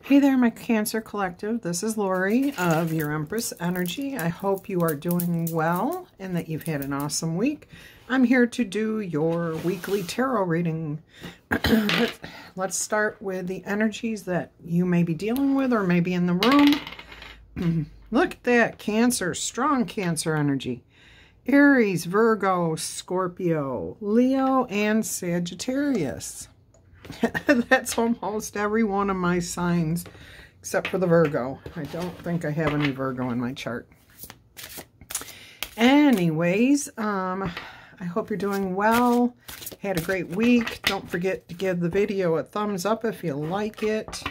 Hey there, my Cancer Collective. This is Laurie of your Empress Energy. I hope you are doing well and that you've had an awesome week. I'm here to do your weekly tarot reading. Let's start with the energies that you may be dealing with or maybe in the room. Look at that, Cancer, strong Cancer energy. Aries, Virgo, Scorpio, Leo, and Sagittarius. That's almost every one of my signs except for the Virgo. I don't think I have any Virgo in my chart. Anyways, I hope you're doing well. Had a great week. Don't forget to give the video a thumbs up if you like it.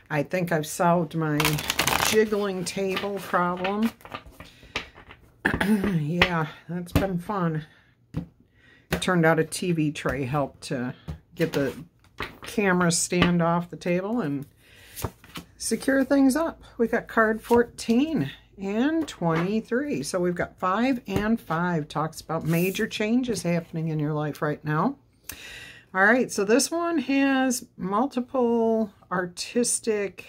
I think I've solved my jiggling table problem. Yeah, that's been fun. It turned out a TV tray helped to get the camera stand off the table and secure things up. We got card 14 and 23. So we've got 5 and 5. Talks about major changes happening in your life right now. All right, so this one has multiple artistic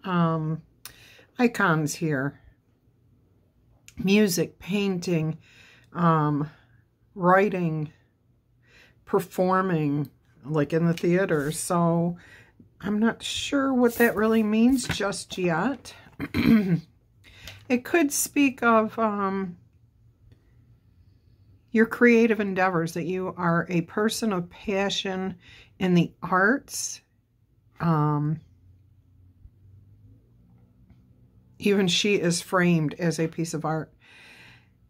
icons here. Music, painting, writing, performing, like in the theater. So I'm not sure what that really means just yet. It could speak of your creative endeavors, that you are a person of passion in the arts. Even she is framed as a piece of art.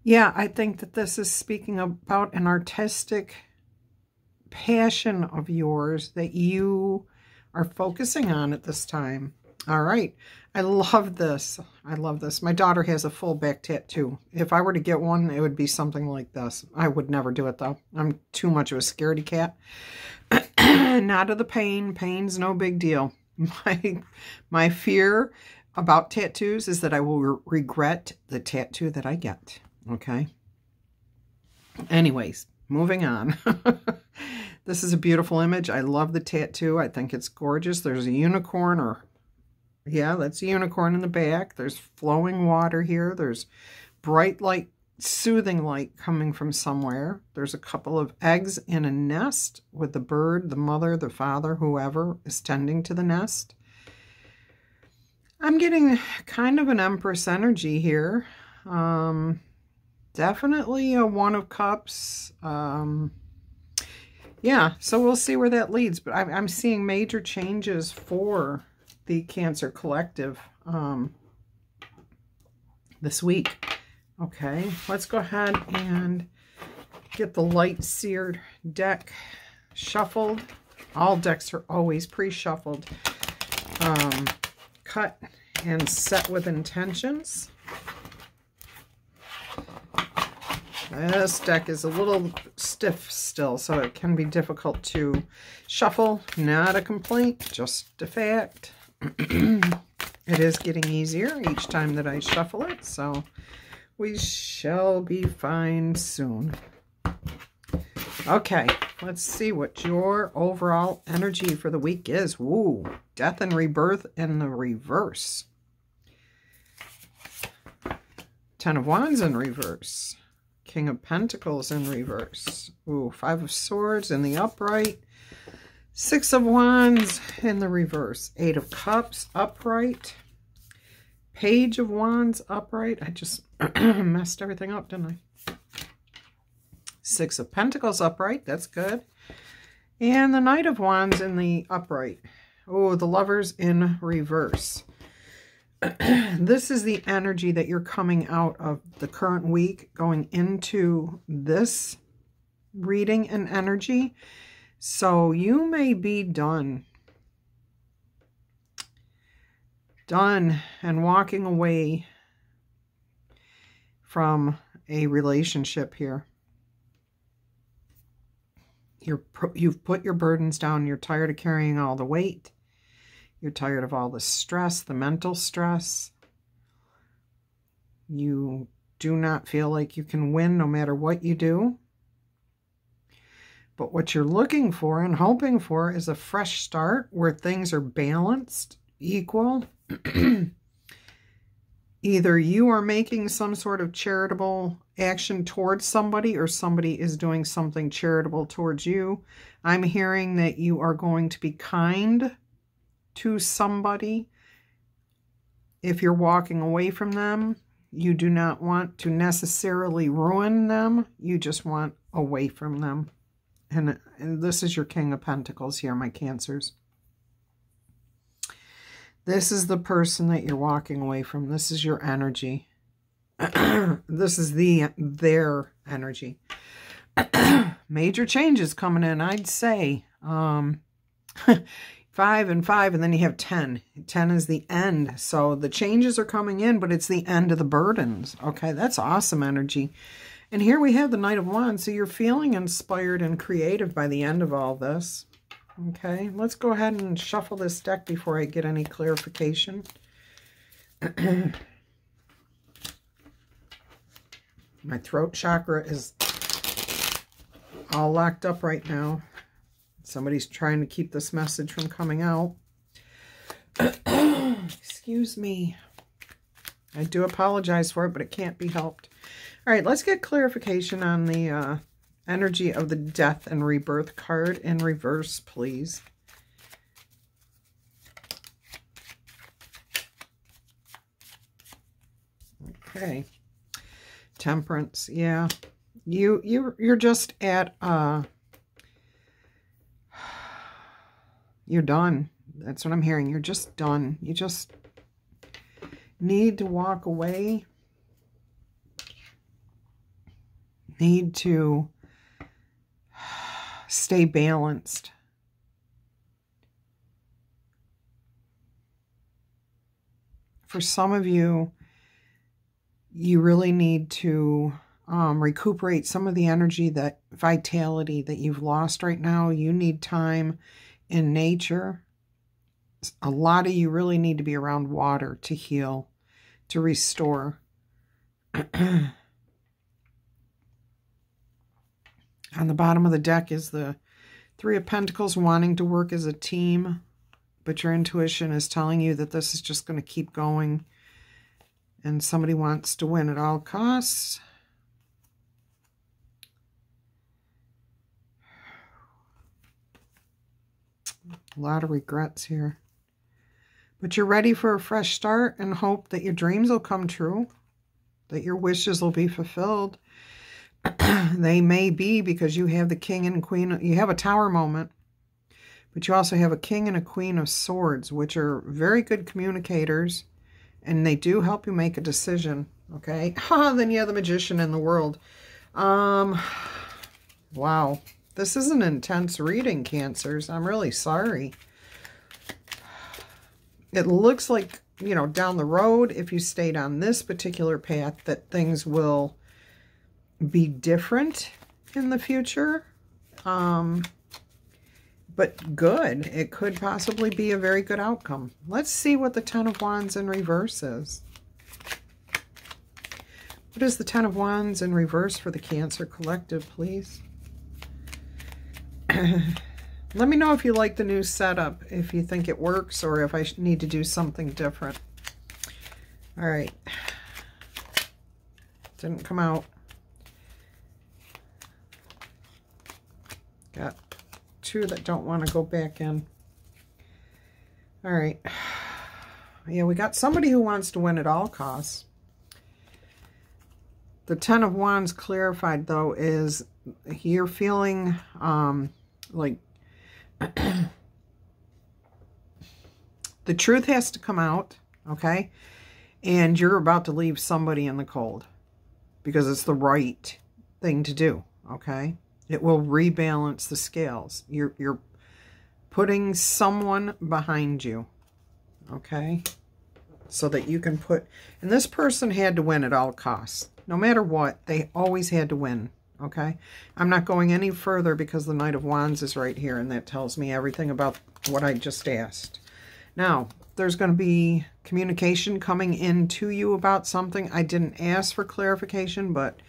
Yeah, I think that this is speaking about an artistic passion of yours that you are focusing on at this time. All right. I love this. I love this. My daughter has a full back tattoo. If I were to get one, it would be something like this. I would never do it, though. I'm too much of a scaredy cat. Not of the pain. Pain's no big deal. My fear about tattoos is that I will regret the tattoo that I get. Okay? Anyways, moving on. This is a beautiful image. I love the tattoo. I think it's gorgeous. There's a unicorn, or yeah, that's a unicorn in the back. There's flowing water here. There's bright light, soothing light coming from somewhere. There's a couple of eggs in a nest with the bird, the mother, the father, whoever is tending to the nest. I'm getting kind of an Empress energy here. Definitely a One of Cups. Yeah, so we'll see where that leads. But I'm seeing major changes for the Cancer Collective this week. Okay, let's go ahead and get the light seared deck shuffled. All decks are always pre-shuffled. Cut and set with intentions. This deck is a little stiff still, so it can be difficult to shuffle. Not a complaint, just a fact. It is getting easier each time that I shuffle it, so we shall be fine soon. Okay, let's see what your overall energy for the week is. Woo, Death and Rebirth in the reverse. 10 of Wands in reverse. King of Pentacles in reverse. Ooh, 5 of Swords in the upright. 6 of Wands in the reverse. 8 of Cups upright. Page of Wands upright. I just messed everything up, didn't I? 6 of Pentacles upright. That's good. And the Knight of Wands in the upright. Oh, the Lovers in reverse. This is the energy that you're coming out of the current week, going into this reading and energy. So you may be done and walking away from a relationship here. You've put your burdens down. You're tired of carrying all the weight. You're tired of all the stress, the mental stress. You do not feel like you can win no matter what you do. But what you're looking for and hoping for is a fresh start where things are balanced. equal. Either you are making some sort of charitable action towards somebody, or somebody is doing something charitable towards you. I'm hearing that you are going to be kind to somebody. If you're walking away from them, you do not want to necessarily ruin them. You just want away from them. And this is your King of Pentacles here, my Cancers. This is the person that you're walking away from. This is your energy. This is their energy. Major changes coming in, I'd say. 5 and 5, and then you have 10. 10 is the end. So the changes are coming in, but it's the end of the burdens. Okay, that's awesome energy. And here we have the Knight of Wands. So you're feeling inspired and creative by the end of all this. Okay, let's go ahead and shuffle this deck before I get any clarification. My throat chakra is all locked up right now. Somebody's trying to keep this message from coming out. Excuse me. I do apologize for it, but it can't be helped. All right, let's get clarification on the energy of the Death and Rebirth card in reverse, please. Okay. Temperance, yeah. You're just at you're done. That's what I'm hearing. You're just done. You just need to walk away. Need to stay balanced. For some of you, you really need to recuperate some of the energy, that vitality that you've lost right now. You need time in nature. A lot of you really need to be around water to heal, to restore. On the bottom of the deck is the Three of Pentacles, wanting to work as a team, but your intuition is telling you that this is just going to keep going, and somebody wants to win at all costs. A lot of regrets here. But you're ready for a fresh start and hope that your dreams will come true, that your wishes will be fulfilled. They may be, because you have the King and Queen. You have a Tower moment, but you also have a King and a Queen of Swords, which are very good communicators, and they do help you make a decision. Okay. Then you have the Magician in the World. Wow. This is an intense reading, Cancers. I'm really sorry. It looks like, you know, down the road, if you stayed on this particular path, that things will be different in the future. But good. It could possibly be a very good outcome. Let's see what the Ten of Wands in reverse is. What is the Ten of Wands in reverse for the Cancer Collective, please? Let me know if you like the new setup, if you think it works, or if I need to do something different. All right. Didn't come out. Got two that don't want to go back in. All right. Yeah, we got somebody who wants to win at all costs. The Ten of Wands clarified, though, is you're feeling like the truth has to come out, okay? And you're about to leave somebody in the cold because it's the right thing to do, okay? It will rebalance the scales. You're putting someone behind you, okay? So that you can put... And this person had to win at all costs. No matter what, they always had to win, okay? I'm not going any further because the Knight of Wands is right here, and that tells me everything about what I just asked. Now, there's going to be communication coming in to you about something. I didn't ask for clarification, but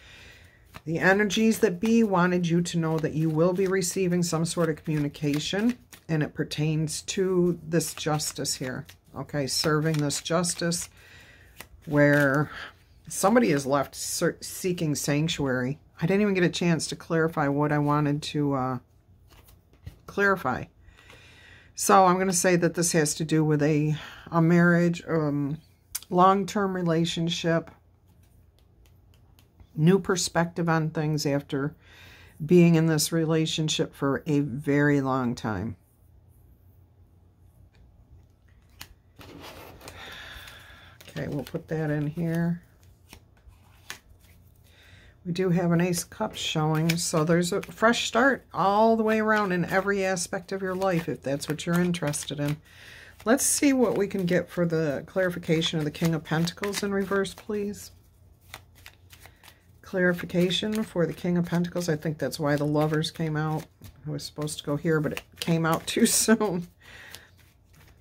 the energies that be wanted you to know that you will be receiving some sort of communication, and it pertains to this justice here, okay, serving this justice where somebody is left seeking sanctuary. I didn't even get a chance to clarify what I wanted to clarify. So I'm going to say that this has to do with a marriage, long-term relationship, new perspective on things after being in this relationship for a very long time. Okay, we'll put that in here. We do have an Ace of Cups showing, so there's a fresh start all the way around in every aspect of your life, if that's what you're interested in. Let's see what we can get for the clarification of the King of Pentacles in reverse, please. Clarification for the King of Pentacles. I think that's why the Lovers came out. I was supposed to go here, but it came out too soon.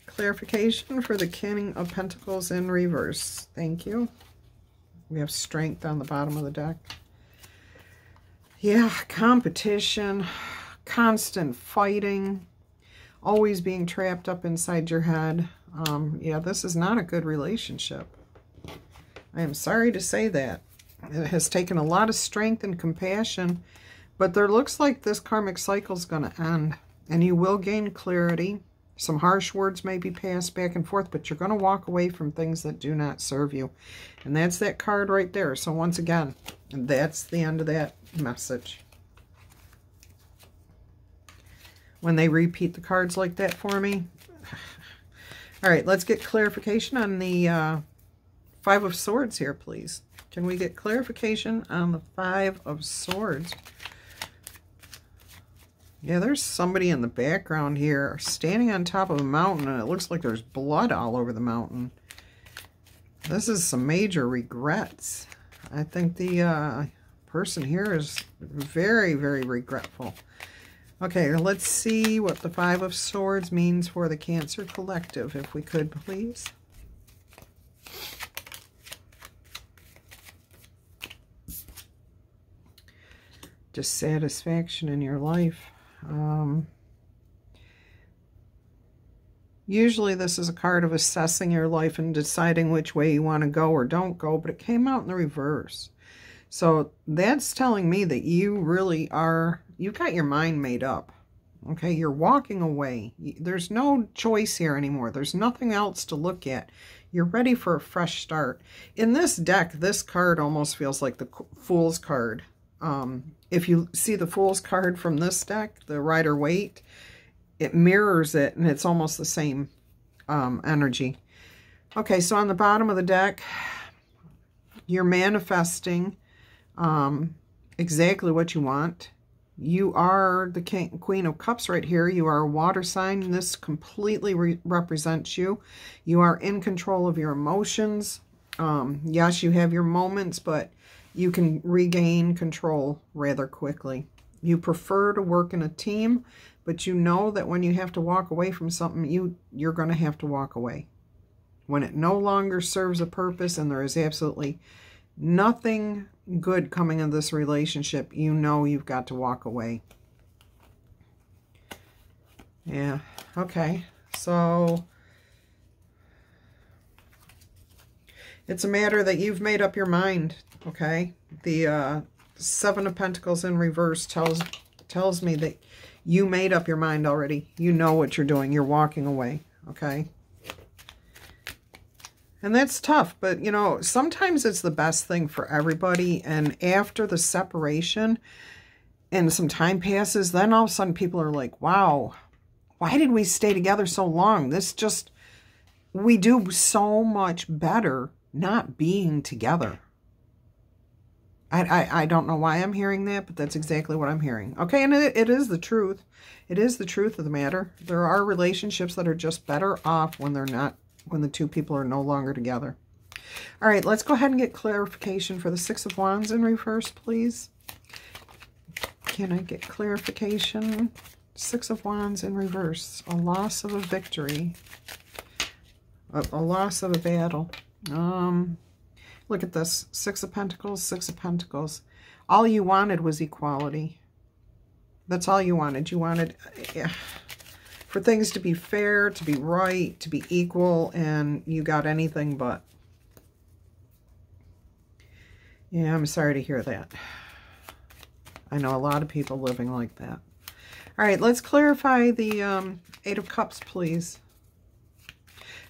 Clarification for the King of Pentacles in reverse. Thank you. We have Strength on the bottom of the deck. Yeah, competition, constant fighting, always being trapped up inside your head. Yeah, this is not a good relationship. I am sorry to say that. It has taken a lot of strength and compassion, but there looks like this karmic cycle is going to end, and you will gain clarity. Some harsh words may be passed back and forth, but you're going to walk away from things that do not serve you. And that's that card right there. So once again, that's the end of that message. When they repeat the cards like that for me. All right, let's get clarification on the Five of Swords here, please. Can we get clarification on the Five of Swords? Yeah, there's somebody in the background here standing on top of a mountain, and it looks like there's blood all over the mountain. This is some major regrets. I think the person here is very, very regretful. Okay, let's see what the Five of Swords means for the Cancer Collective, if we could, please. Dissatisfaction in your life. Usually this is a card of assessing your life and deciding which way you want to go or don't go, but it came out in the reverse. So that's telling me that you really are, you've got your mind made up. Okay, you're walking away. There's no choice here anymore. There's nothing else to look at. You're ready for a fresh start. In this deck, this card almost feels like the Fool's card. If you see the Fool's card from this deck, the Rider-Waite, it mirrors it, and it's almost the same energy. Okay, so on the bottom of the deck, you're manifesting exactly what you want. You are the Queen of Cups right here. You are a water sign. This completely represents you. You are in control of your emotions. Yes, you have your moments, but you can regain control rather quickly. You prefer to work in a team, but you know that when you have to walk away from something, you're going to have to walk away. When it no longer serves a purpose and there is absolutely nothing good coming in this relationship, you know you've got to walk away. Yeah, okay. So it's a matter that you've made up your mind, okay? The Seven of Pentacles in reverse tells me that you made up your mind already. You know what you're doing. You're walking away, okay? And that's tough, but, you know, sometimes it's the best thing for everybody. And after the separation and some time passes, then all of a sudden people are like, wow, why did we stay together so long? We do so much better not being together. I don't know why I'm hearing that, but that's exactly what I'm hearing. Okay, and it is the truth. It is the truth of the matter. There are relationships that are just better off when they're not, when the two people are no longer together. All right, let's go ahead and get clarification for the Six of Wands in reverse, please. Can I get clarification? Six of Wands in reverse. A loss of a victory. A loss of a battle. Look at this. Six of Pentacles, Six of Pentacles. All you wanted was equality. That's all you wanted. You wanted... for things to be fair, to be right, to be equal, and you got anything but. Yeah, I'm sorry to hear that. I know a lot of people living like that. All right, let's clarify the Eight of Cups, please.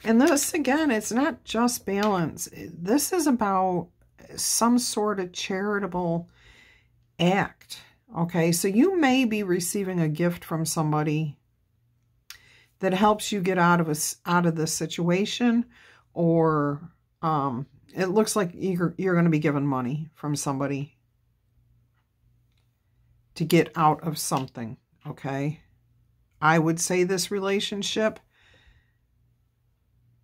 And this, again, it's not just balance. This is about some sort of charitable act. Okay, so you may be receiving a gift from somebody that helps you get out of this situation, or it looks like you're going to be given money from somebody to get out of something. Okay, I would say this relationship,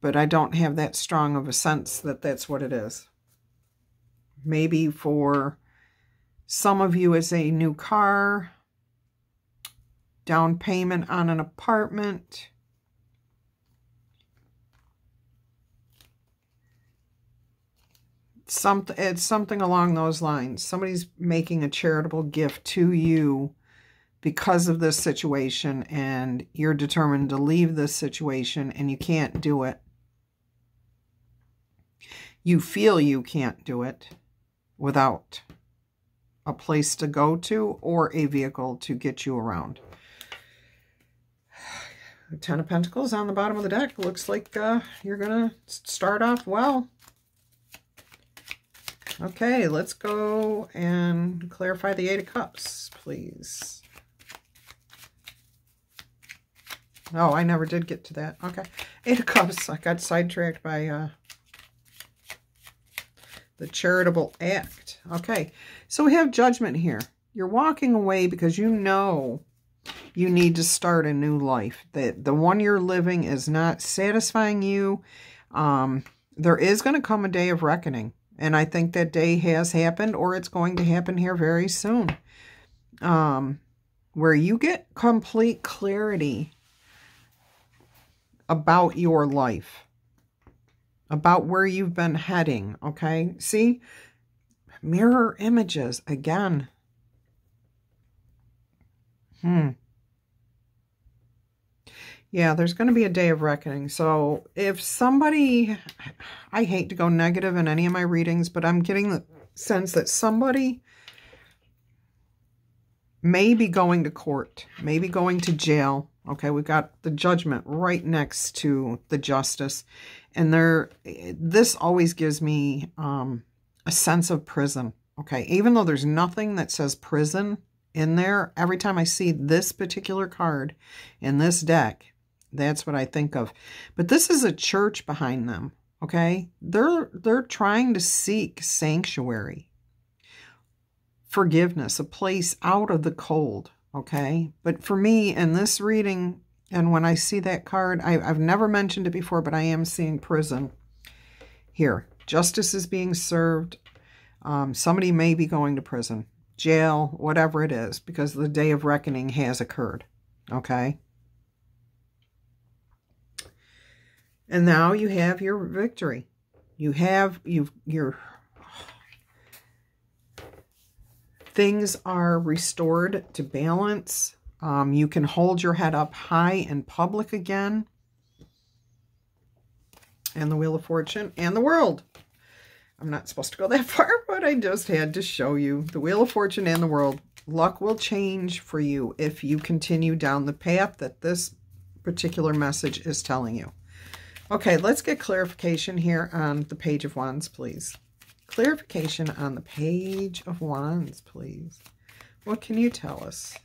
but I don't have that strong of a sense that that's what it is. Maybe for some of you it's a new car, down payment on an apartment, it's something along those lines. Somebody's making a charitable gift to you because of this situation, and you're determined to leave this situation, and you can't do it. You feel you can't do it without a place to go to or a vehicle to get you around. Ten of Pentacles on the bottom of the deck. Looks like you're going to start off well. Okay, let's go and clarify the Eight of Cups, please. Oh, I never did get to that. Okay. Eight of Cups. I got sidetracked by the charitable act. Okay. So we have Judgment here. You're walking away because you know you need to start a new life. That the one you're living is not satisfying you. There is going to come a day of reckoning. And I think that day has happened, or it's going to happen here very soon. Where you get complete clarity about your life, about where you've been heading, okay? See? Mirror images again. Yeah, there's going to be a day of reckoning. So if somebody, I hate to go negative in any of my readings, but I'm getting the sense that somebody may be going to court, maybe going to jail. Okay, we've got the Judgment right next to the Justice. And this always gives me a sense of prison. Okay, even though there's nothing that says prison in there, every time I see this particular card in this deck, that's what I think of. But this is a church behind them. Okay, they're trying to seek sanctuary, forgiveness, a place out of the cold. Okay, but for me in this reading, and when I see that card, I've never mentioned it before, but I am seeing prison here. Justice is being served. Somebody may be going to prison, jail, whatever it is, because the day of reckoning has occurred. Okay. And now you have your victory. Your things are restored to balance. You can hold your head up high in public again. And the Wheel of Fortune and the World. I'm not supposed to go that far, but I just had to show you the Wheel of Fortune and the World. Luck will change for you if you continue down the path that this particular message is telling you. Okay, let's get clarification here on the Page of Wands, please. Clarification on the Page of Wands, please. What can you tell us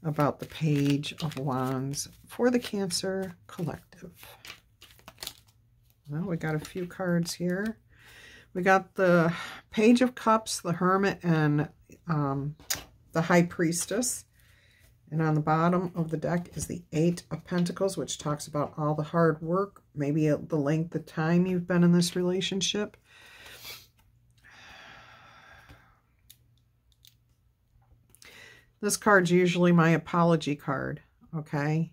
about the Page of Wands for the Cancer Collective? Well, we got a few cards here. We got the Page of Cups, the Hermit, and the High Priestess. And on the bottom of the deck is the Eight of Pentacles, which talks about all the hard work, maybe the length of time you've been in this relationship. This card's usually my apology card, okay?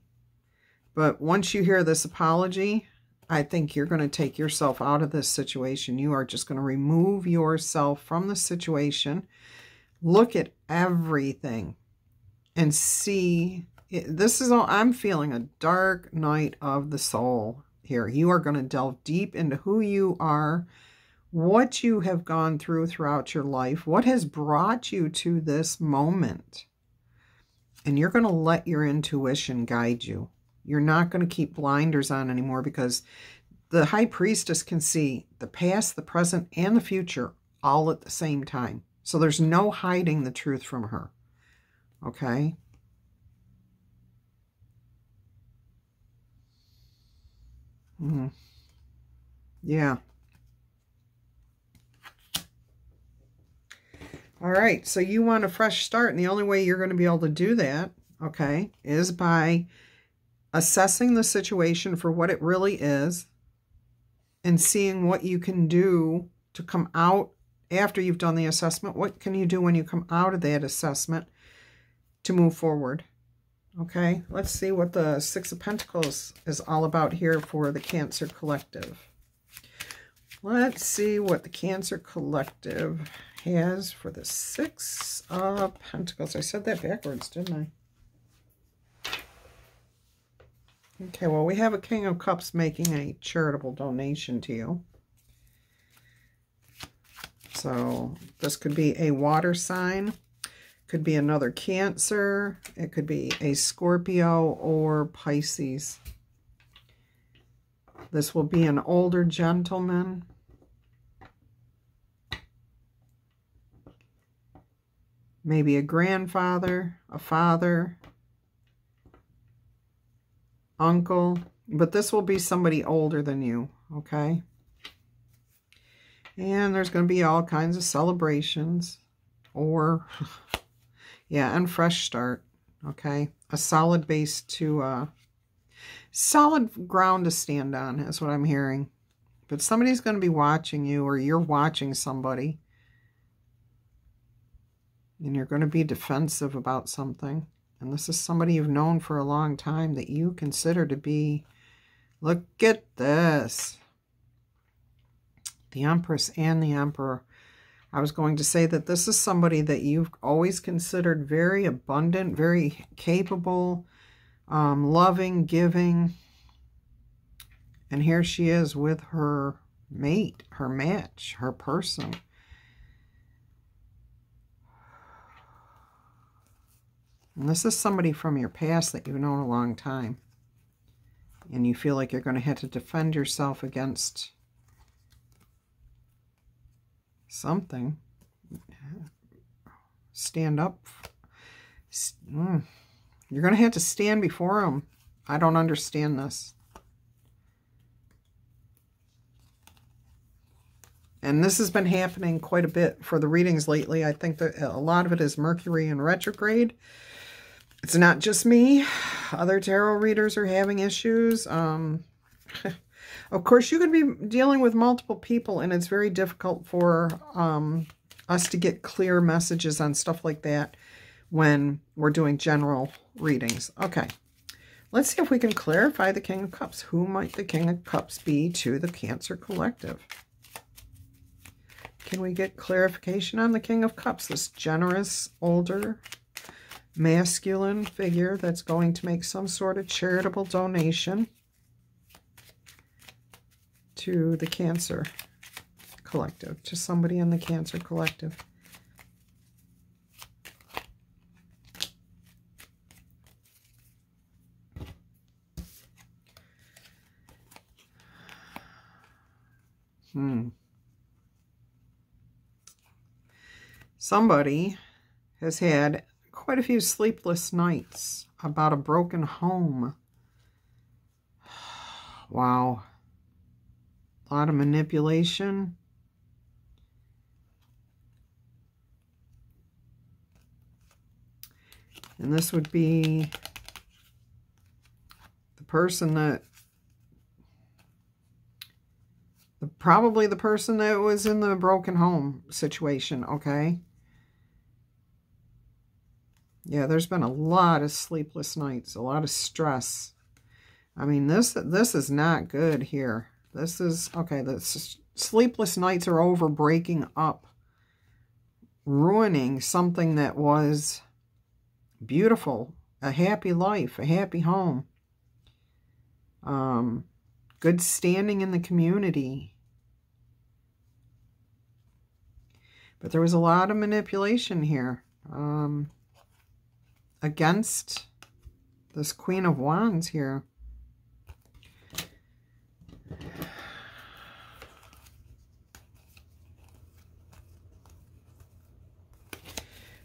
But once you hear this apology, I think you're going to take yourself out of this situation. You are just going to remove yourself from the situation, look at everything, and see This is all, I'm feeling a dark night of the soul here. You are going to delve deep into who you are, what you have gone through throughout your life, what has brought you to this moment. And you're going to let your intuition guide you. You're not going to keep blinders on anymore, because the High Priestess can see the past, the present, and the future all at the same time. So there's no hiding the truth from her. Okay? Yeah. All right, so you want a fresh start, and the only way you're going to be able to do that, okay, is by assessing the situation for what it really is and seeing what you can do to come out after you've done the assessment. What can you do when you come out of that assessment to move forward? Okay, let's see what the Six of Pentacles is all about here for the Cancer Collective. Let's see what the Cancer Collective has for the Six of Pentacles. I said that backwards, didn't I? Okay, well, we have a King of Cups making a charitable donation to you. So this could be a water sign. Could be another Cancer. It could be a Scorpio or Pisces. This will be an older gentleman. Maybe a grandfather, a father, uncle. But this will be somebody older than you, okay? And there's going to be all kinds of celebrations. Or, yeah, and fresh start, okay? A solid base to, solid ground to stand on is what I'm hearing. But somebody's going to be watching you, or you're watching somebody. And you're going to be defensive about something. And this is somebody you've known for a long time that you consider to be, look at this. The Empress and the Emperor. I was going to say that this is somebody that you've always considered very abundant, very capable, loving, giving. And here she is with her mate, her match, her person. And this is somebody from your past that you've known a long time. And you feel like you're going to have to defend yourself against something. Stand up. You're going to have to stand before them. I don't understand this. And this has been happening quite a bit for the readings lately. I think that a lot of it is Mercury in retrograde. It's not just me. Other tarot readers are having issues. Of course, you could be dealing with multiple people, and it's very difficult for us to get clear messages on stuff like that when we're doing general readings. Okay, let's see if we can clarify the King of Cups. Who might the King of Cups be to the Cancer Collective? Can we get clarification on the King of Cups? This generous, older, masculine figure that's going to make some sort of charitable donation to the Cancer Collective, to somebody in the Cancer Collective. Somebody has had quite a few sleepless nights about a broken home. Wow. A lot of manipulation. And this would be the person that, probably the person that was in the broken home situation, okay? Yeah, there's been a lot of sleepless nights, a lot of stress. I mean, this is not good here. This is, okay, the sleepless nights are over, breaking up, ruining something that was beautiful a happy life, a happy home, good standing in the community. But there was a lot of manipulation here against this Queen of Wands here.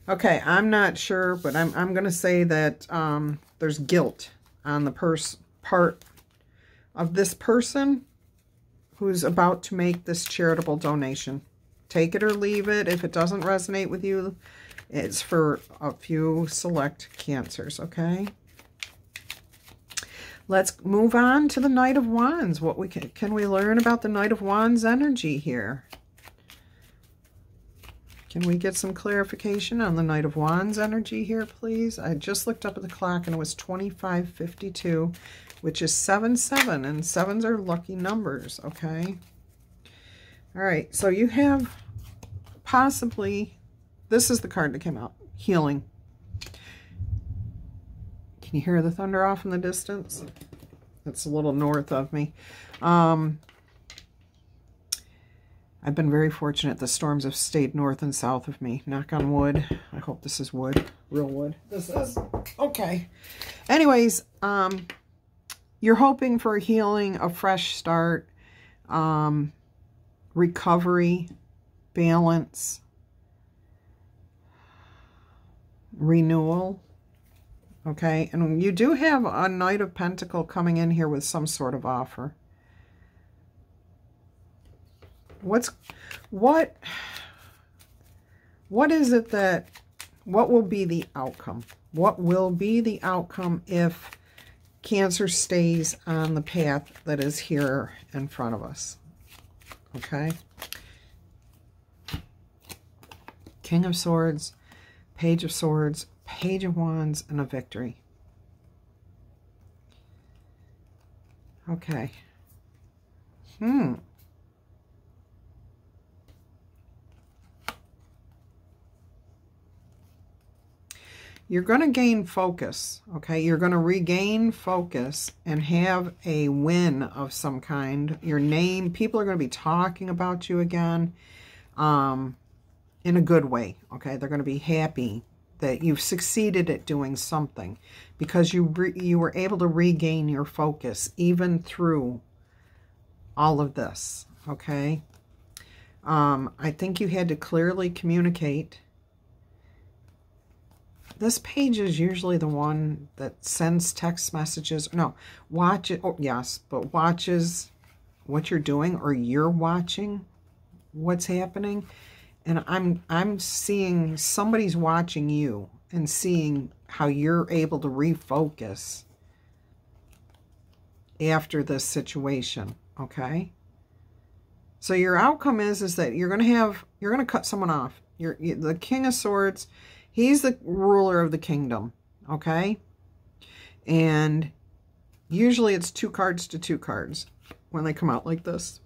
Okay, I'm not sure, but I'm going to say that there's guilt on the part of this person who's about to make this charitable donation. Take it or leave it. If it doesn't resonate with you, it's for a few select Cancers, okay? Let's move on to the Knight of Wands. What can we learn about the Knight of Wands energy here? Can we get some clarification on the Knight of Wands energy here, please? I just looked up at the clock and it was 25:52, which is 7-7, and 7s are lucky numbers, okay? All right, so you have possibly, this is the card that came out, healing. Can you hear the thunder off in the distance? It's a little north of me. I've been very fortunate. The storms have stayed north and south of me. Knock on wood. I hope this is wood. Real wood. This is. Okay. Anyways, you're hoping for a healing, a fresh start, recovery, balance, renewal. Okay. And you do have a Knight of Pentacles coming in here with some sort of offer. What is it that, what will be the outcome? What will be the outcome if Cancer stays on the path that is here in front of us? Okay. King of Swords, Page of Swords, Page of Wands, and a victory. Okay. You're going to gain focus, okay? You're going to regain focus and have a win of some kind. Your name, people are going to be talking about you again in a good way, okay? They're going to be happy that you've succeeded at doing something because you were able to regain your focus even through all of this, okay? I think you had to clearly communicate. This page is usually the one that sends text messages. No, watch it. Oh, yes, but watches what you're doing, or you're watching what's happening. And I'm seeing somebody's watching you and seeing how you're able to refocus after this situation. Okay. So your outcome is that you're going to cut someone off. The King of Swords. He's the ruler of the kingdom, okay? And usually it's 2 cards to 2 cards when they come out like this.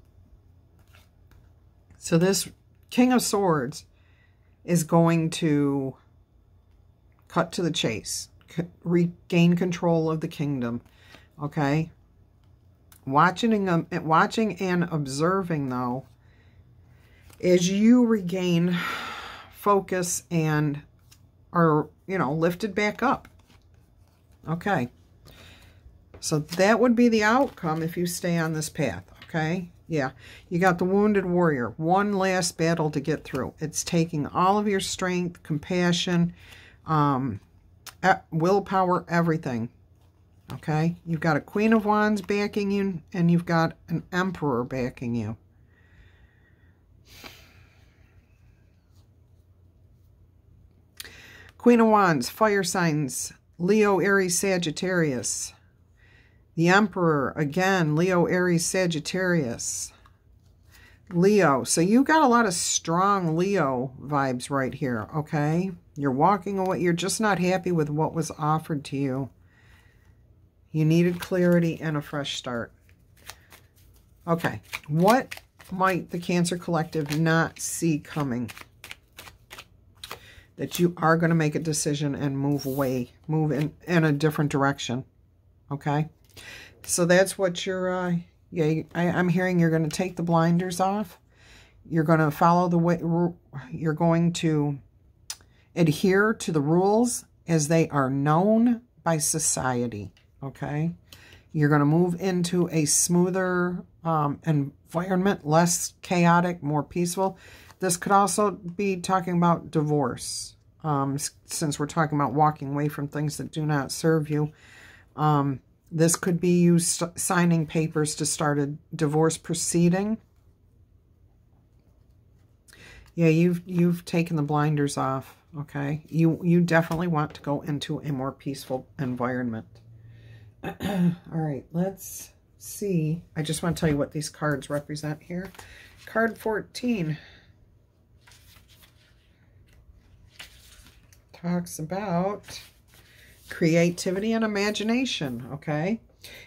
So this King of Swords is going to cut to the chase, regain control of the kingdom, okay? Watching and observing, though, as you regain focus and are, lifted back up. Okay. So that would be the outcome if you stay on this path, okay? Yeah. You got the Wounded Warrior. One last battle to get through. It's taking all of your strength, compassion, willpower, everything. Okay? You've got a Queen of Wands backing you, and you've got an Emperor backing you. Queen of Wands, fire signs, Leo, Aries, Sagittarius. The Emperor, again, Leo, Aries, Sagittarius. Leo. So you got a lot of strong Leo vibes right here, okay? You're walking away. You're just not happy with what was offered to you. You needed clarity and a fresh start. Okay. What might the Cancer Collective not see coming? that you are going to make a decision and move away, move in a different direction. Okay? So that's what you're, yeah, I'm hearing you're going to take the blinders off. You're going to follow the way, you're going to adhere to the rules as they are known by society. Okay? You're going to move into a smoother environment, less chaotic, more peaceful. This could also be talking about divorce, since we're talking about walking away from things that do not serve you. This could be you signing papers to start a divorce proceeding. Yeah, you've taken the blinders off, okay? You definitely want to go into a more peaceful environment. All right, let's see. I just want to tell you what these cards represent here. Card 14 talks about creativity and imagination, okay?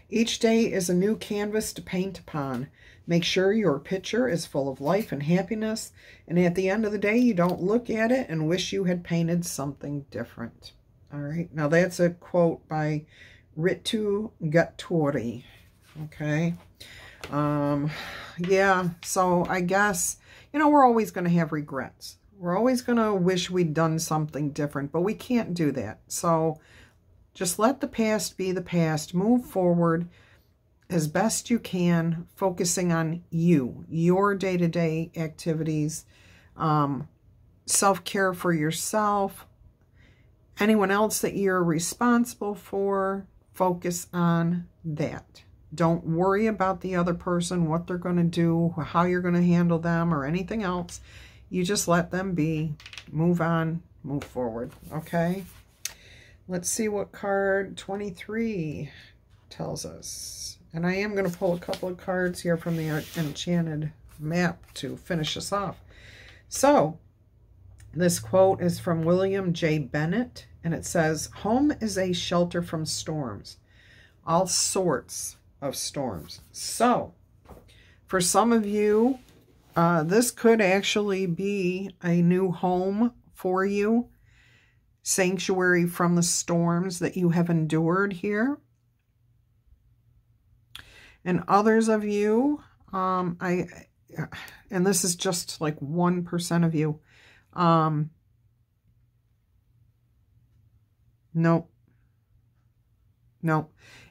Each day is a new canvas to paint upon. Make sure your picture is full of life and happiness, and at the end of the day, you don't look at it and wish you had painted something different. All right, now that's a quote by Ritu Gattori, okay? Yeah, so I guess, you know, we're always going to have regrets. We're always going to wish we'd done something different, but we can't do that. So just let the past be the past. Move forward as best you can, focusing on you, your day-to-day activities, self-care for yourself, anyone else that you're responsible for, focus on that. Don't worry about the other person, what they're going to do, how you're going to handle them, or anything else. You just let them be. Move on, move forward, okay? Let's see what card 23 tells us. And I am going to pull a couple of cards here from the Enchanted Map to finish us off. So, this quote is from William J. Bennett, and it says, "Home is a shelter from storms, all sorts of storms." So, for some of you, this could actually be a new home for you, sanctuary from the storms that you have endured here. And others of you, and this is just like 1% of you, no.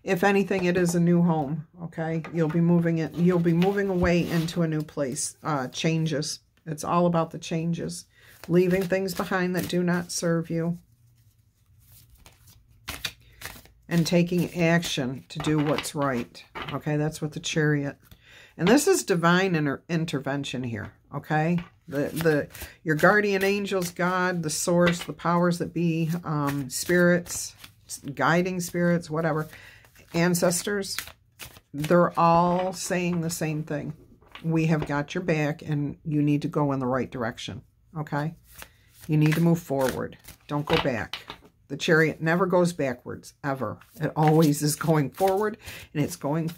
If anything, it is a new home, okay? You'll be moving away into a new place, changes. It's all about the changes. Leaving things behind that do not serve you. And taking action to do what's right. Okay, that's what the Chariot. And this is divine intervention here, okay? Your guardian angels, God, the source, the powers that be, spirits, guiding spirits, whatever, ancestors, they're all saying the same thing. We have got your back, and you need to go in the right direction, okay? You need to move forward. Don't go back. The Chariot never goes backwards, ever. It always is going forward, and it's going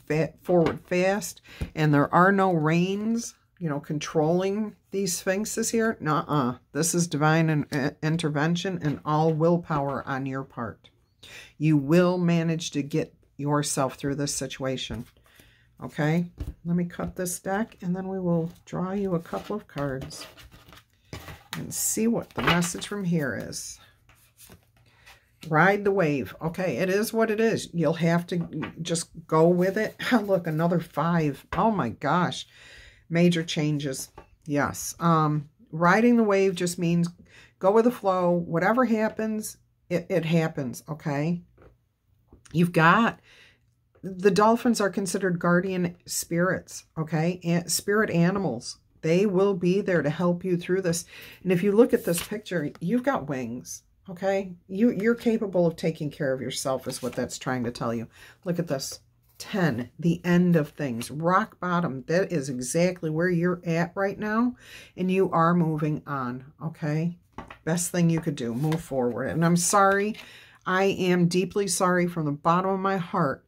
forward fast. And there are no reins, you know, controlling these sphinxes here. Nuh-uh. This is divine intervention and all willpower on your part. You will manage to get yourself through this situation. Okay? Let me cut this deck, and then we will draw you a couple of cards and see what the message from here is. Ride the wave. Okay, it is what it is. You'll have to just go with it. Look, another 5. Oh my gosh. Major changes. Yes. Riding the wave just means go with the flow. Whatever happens, it happens, okay? You've got... The dolphins are considered guardian spirits, okay? Spirit animals. They will be there to help you through this. And if you look at this picture, you've got wings. Okay, you're capable of taking care of yourself is what that's trying to tell you. Look at this. 10, the end of things. Rock bottom. That is exactly where you're at right now. And you are moving on. Okay, best thing you could do. Move forward. And I'm sorry. I am deeply sorry from the bottom of my heart,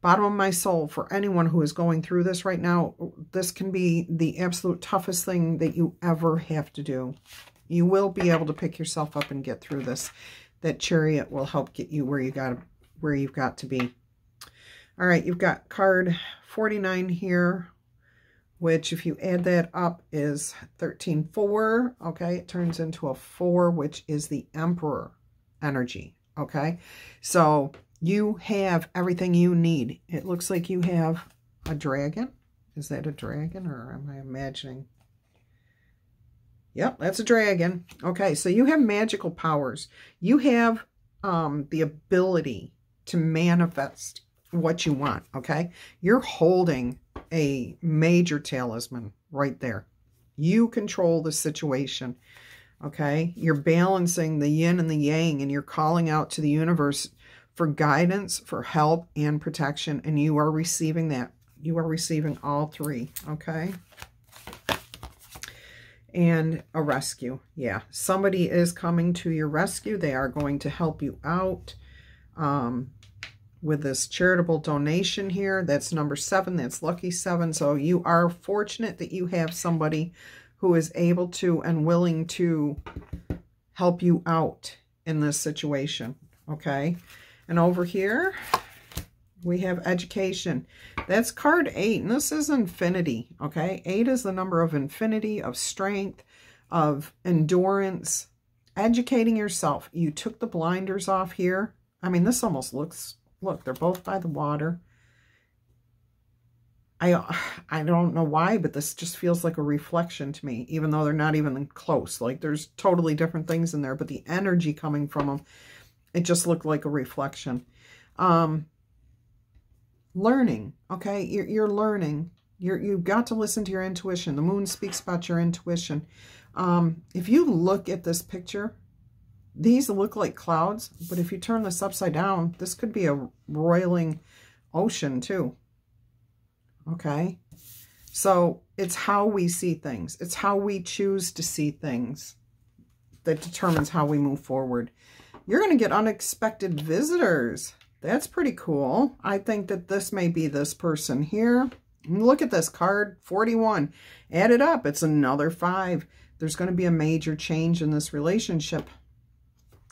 bottom of my soul, for anyone who is going through this right now. This can be the absolute toughest thing that you ever have to do. You will be able to pick yourself up and get through this. That Chariot will help get you where you've got to be. All right, you've got card 49 here, which if you add that up is 13-4. Okay, it turns into a 4, which is the Emperor energy. Okay, so you have everything you need. It looks like you have a dragon. Is that a dragon, or am I imagining? Yep, that's a dragon. Okay, so you have magical powers. You have the ability to manifest what you want, okay? You're holding a major talisman right there. You control the situation, okay? You're balancing the yin and the yang, and you're calling out to the universe for guidance, for help, and protection, and you are receiving that. You are receiving all three, okay? And a rescue. Yeah, somebody is coming to your rescue. They are going to help you out with this charitable donation here. That's number 7. That's lucky 7. So you are fortunate that you have somebody who is able to and willing to help you out in this situation. Okay. And over here, we have education. That's card 8, and this is infinity, okay? 8 is the number of infinity, of strength, of endurance, educating yourself. You took the blinders off here. I mean, this almost looks, look, they're both by the water. I don't know why, but this just feels like a reflection to me, even though they're not even close. Like, there's totally different things in there, but the energy coming from them, it just looked like a reflection. Learning, okay? You're learning. You've got to listen to your intuition. The moon speaks about your intuition. If you look at this picture, these look like clouds, but if you turn this upside down, this could be a roiling ocean too. Okay? So it's how we see things. It's how we choose to see things that determines how we move forward. You're going to get unexpected visitors. That's pretty cool. I think that this may be this person here. Look at this card, 41. Add it up. It's another 5. There's going to be a major change in this relationship.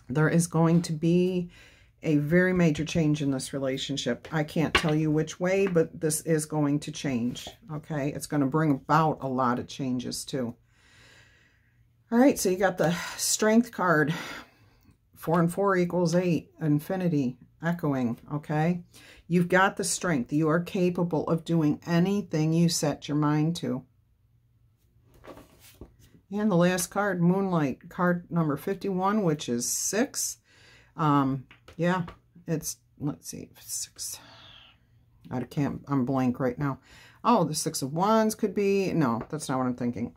There is going to be a very major change in this relationship. I can't tell you which way, but this is going to change. Okay? It's going to bring about a lot of changes too. All right, so you got the strength card. 4 and 4 equals 8. Infinity. Echoing, okay? You've got the strength. You are capable of doing anything you set your mind to. And the last card, Moonlight, card number 51, which is 6. Yeah, it's, let's see, 6. I'm blank right now. Oh, the 6 of Wands could be, no, that's not what I'm thinking.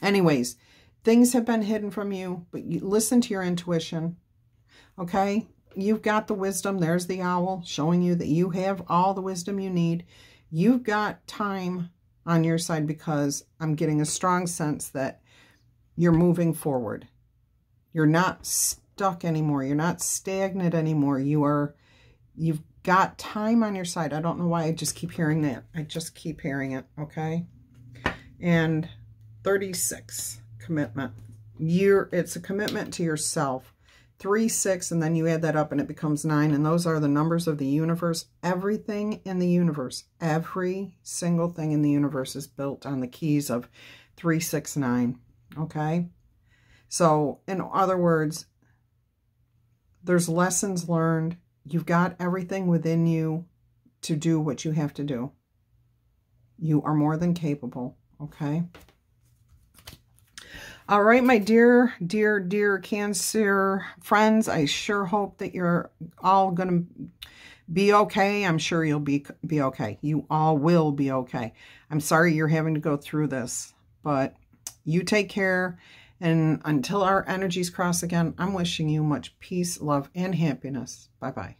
Anyways, things have been hidden from you, but you listen to your intuition. Okay, you've got the wisdom. There's the owl showing you that you have all the wisdom you need. You've got time on your side because I'm getting a strong sense that you're moving forward. You're not stuck anymore. You're not stagnant anymore. You've got time on your side. I don't know why I just keep hearing that. I just keep hearing it, okay? And 36, commitment. It's a commitment to yourself. 3, 6, and then you add that up and it becomes 9. And those are the numbers of the universe. Everything in the universe, every single thing in the universe is built on the keys of 3, 6, 9. Okay? So, in other words, there's lessons learned. You've got everything within you to do what you have to do. You are more than capable. Okay? All right, my dear Cancer friends, I sure hope that you're all going to be okay. I'm sure you'll be okay. You all will be okay. I'm sorry you're having to go through this, but you take care. And until our energies cross again, I'm wishing you much peace, love, and happiness. Bye-bye.